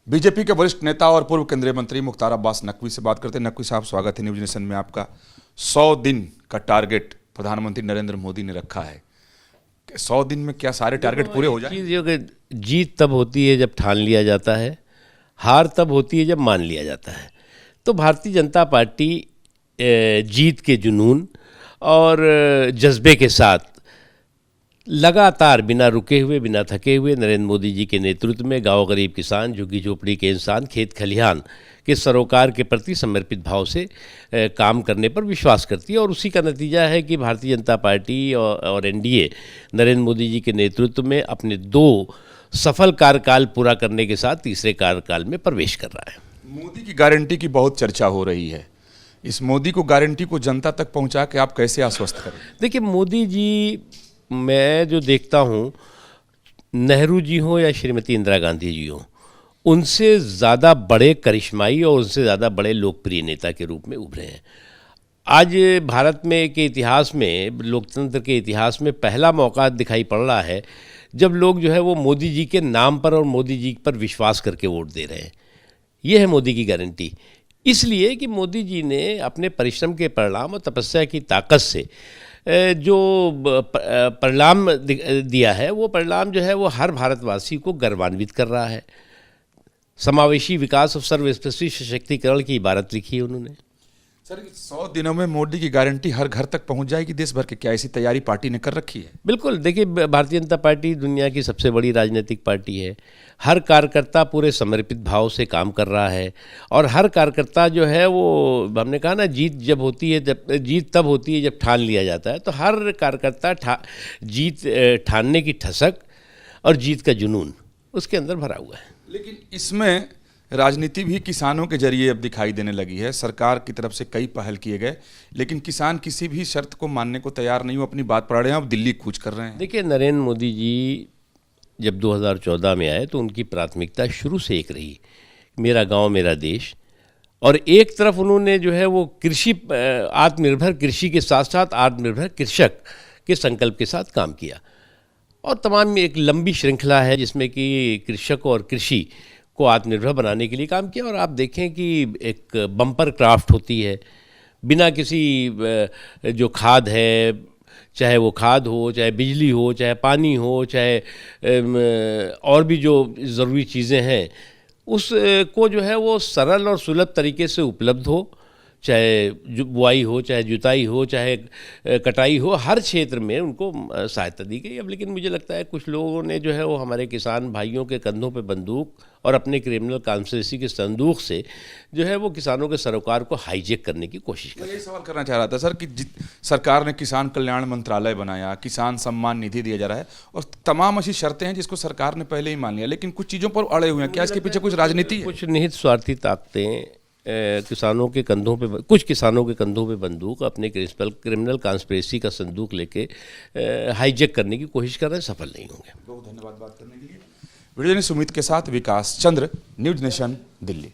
BJP के वरिष्ठ नेता और पूर्व केंद्रीय मंत्री मुख्तार अब्बास नकवी से बात करते हैं। नकवी साहब, स्वागत है न्यूज नेशन में आपका। 100 दिन का टारगेट प्रधानमंत्री नरेंद्र मोदी ने रखा है। 100 दिन में क्या सारे टारगेट पूरे हो जाए? जीत तब होती है जब ठान लिया जाता है, हार तब होती है जब मान लिया जाता है। तो भारतीय जनता पार्टी जीत के जुनून और जज्बे के साथ लगातार बिना रुके हुए, बिना थके हुए नरेंद्र मोदी जी के नेतृत्व में गांव गरीब किसान, झुग्गी झोपड़ी के इंसान, खेत खलिहान के सरोकार के प्रति समर्पित भाव से काम करने पर विश्वास करती है। और उसी का नतीजा है कि भारतीय जनता पार्टी और एनडीए नरेंद्र मोदी जी के नेतृत्व में अपने 2 सफल कार्यकाल पूरा करने के साथ तीसरे कार्यकाल में प्रवेश कर रहा है। मोदी की गारंटी की बहुत चर्चा हो रही है। इस मोदी को गारंटी को जनता तक पहुंचा के आप कैसे आश्वस्त करें? देखिए, मोदी जी, मैं जो देखता हूँ, नेहरू जी हों या श्रीमती इंदिरा गांधी जी हों, उनसे ज़्यादा बड़े करिश्माई और उनसे ज़्यादा बड़े लोकप्रिय नेता के रूप में उभरे हैं। आज भारत में के इतिहास में, लोकतंत्र के इतिहास में पहला मौका दिखाई पड़ रहा है जब लोग जो है वो मोदी जी के नाम पर और मोदी जी पर विश्वास करके वोट दे रहे हैं। ये है मोदी की गारंटी। इसलिए कि मोदी जी ने अपने परिश्रम के परिणाम और तपस्या की ताकत से जो परिणाम दिया है, वो परिणाम जो है वो हर भारतवासी को गर्वान्वित कर रहा है। समावेशी विकास और सर्वस्पर्शी सशक्तिकरण की इबारत लिखी है उन्होंने। सर, 100 दिनों में मोदी की गारंटी हर घर तक पहुंच जाएगी देश भर के? क्या ऐसी तैयारी पार्टी ने कर रखी है? बिल्कुल। देखिए, भारतीय जनता पार्टी दुनिया की सबसे बड़ी राजनीतिक पार्टी है। हर कार्यकर्ता पूरे समर्पित भाव से काम कर रहा है और हर कार्यकर्ता जो है वो, हमने कहा ना, जीत तब होती है जब ठान लिया जाता है। तो हर कार्यकर्ता जीत ठानने की ठसक और जीत का जुनून उसके अंदर भरा हुआ है। लेकिन इसमें राजनीति भी किसानों के जरिए अब दिखाई देने लगी है। सरकार की तरफ से कई पहल किए गए, लेकिन किसान किसी भी शर्त को मानने को तैयार नहीं, वो अपनी बात पढ़ रहे हैं, अब दिल्ली कूच कर रहे हैं। देखिए, नरेंद्र मोदी जी जब 2014 में आए तो उनकी प्राथमिकता शुरू से एक रही, मेरा गांव मेरा देश। और एक तरफ उन्होंने जो है वो आत्मनिर्भर कृषि के साथ साथ आत्मनिर्भर कृषक के संकल्प के साथ काम किया। और तमाम में एक लंबी श्रृंखला है जिसमें कि कृषक और कृषि को आत्मनिर्भर बनाने के लिए काम किया। और आप देखें कि एक बम्पर क्राफ्ट होती है, बिना किसी जो खाद है, चाहे वो खाद हो, चाहे बिजली हो, चाहे पानी हो, चाहे और भी जो ज़रूरी चीज़ें हैं, उसको जो है वो सरल और सुलभ तरीके से उपलब्ध हो, चाहे बुआई हो, चाहे जुताई हो, चाहे कटाई हो, हर क्षेत्र में उनको सहायता दी गई। अब लेकिन मुझे लगता है कुछ लोगों ने जो है वो हमारे किसान भाइयों के कंधों पे बंदूक और अपने क्रिमिनल कॉन्स्पिरेसी के संदूक से जो है वो किसानों के सरोकार को हाईजैक करने की कोशिश कर रही है। मैं ये सवाल करना चाह रहा था सर कि सरकार ने किसान कल्याण मंत्रालय बनाया, किसान सम्मान निधि दिया जा रहा है और तमाम ऐसी शर्तें हैं जिसको सरकार ने पहले ही मान लिया, लेकिन कुछ चीज़ों पर अड़े हुए हैं। क्या इसके पीछे कुछ राजनीति है? कुछ निहित स्वार्थी ताकतें किसानों के कंधों पे, कुछ किसानों के कंधों पे बंदूक, अपने क्रिमिनल कॉन्स्पिरेसी का संदूक लेके हाईजैक करने की कोशिश कर रहे हैं, सफल नहीं होंगे। बहुत धन्यवाद बात करने के लिए। वीडियो ने सुमित के साथ विकास चंद्र, न्यूज नेशन, दिल्ली।